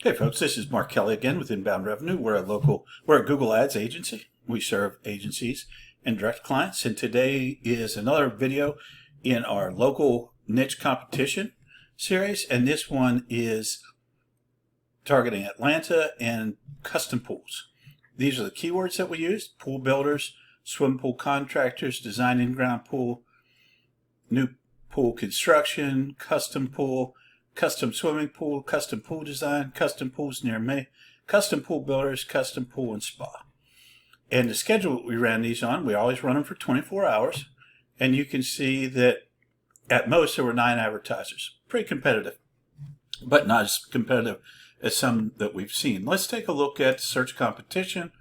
Hey folks, this is Mark Kelly again with Inbound Revenue. We're a Google Ads agency. We serve agencies and direct clients, and today is another video in our local niche competition series, and this one is targeting Atlanta and custom pools. These are the keywords that we use: pool builders, swim pool contractors, design in-ground pool, new pool construction, custom pool, custom swimming pool, custom pool design, custom pools near me, custom pool builders, custom pool and spa. And the schedule we ran these on, we always run them for 24 hours. And you can see that at most there were 9 advertisers. Pretty competitive, but not as competitive as some that we've seen. Let's take a look at search competition.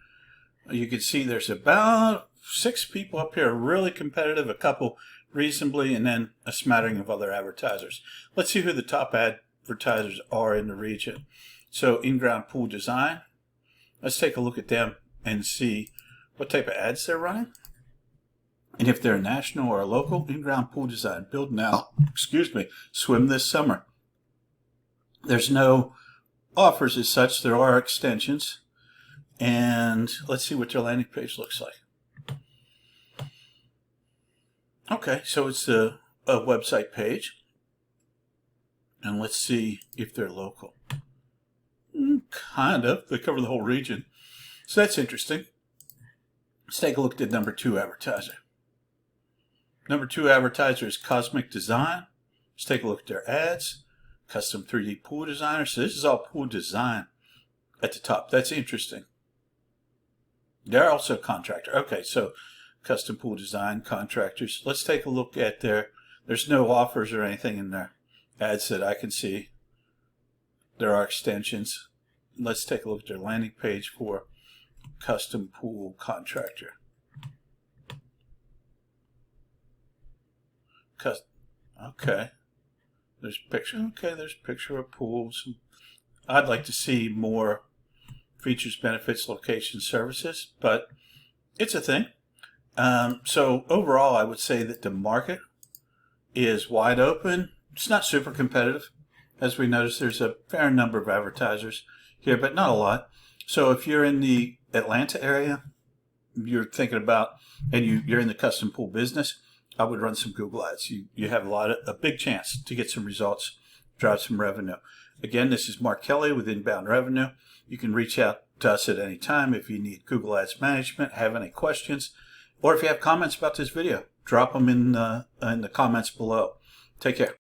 You can see there's about 6 people up here, really competitive, a couple reasonably, and then a smattering of other advertisers. Let's see who the top advertisers are in the region. So in-ground pool design, let's take a look at them and see what type of ads they're running. And if they're national or local, in-ground pool design, build now, swim this summer. There's no offers as such, there are extensions. And let's see what their landing page looks like. Okay, so it's a website page, and let's see if they're local. Kind of. They cover the whole region, so that's interesting. Let's take a look at number 2 advertiser. Number 2 advertiser is Cosmic Design. Let's take a look at their ads. Custom 3D pool designer. So this is all pool design at the top. That's interesting. They're also a contractor. Okay, so custom pool design contractors. Let's take a look at there's no offers or anything in their ads that I can see. There are extensions. Let's take a look at their landing page for custom pool contractor. Okay. There's picture. Okay, there's picture of pools. I'd like to see more features, benefits, location, services, but it's a thing. So overall, I would say that the market is wide open. It's not super competitive. As we noticed, there's a fair number of advertisers here, but not a lot. So if you're in the Atlanta area, you're thinking about, and you're in the custom pool business, I would run some Google ads. You have a big chance to get some results, drive some revenue. Again, this is Mark Kelly with Inbound Revenue. You can reach out to us at any time if you need Google Ads management, have any questions, or if you have comments about this video, drop them in the comments below. Take care.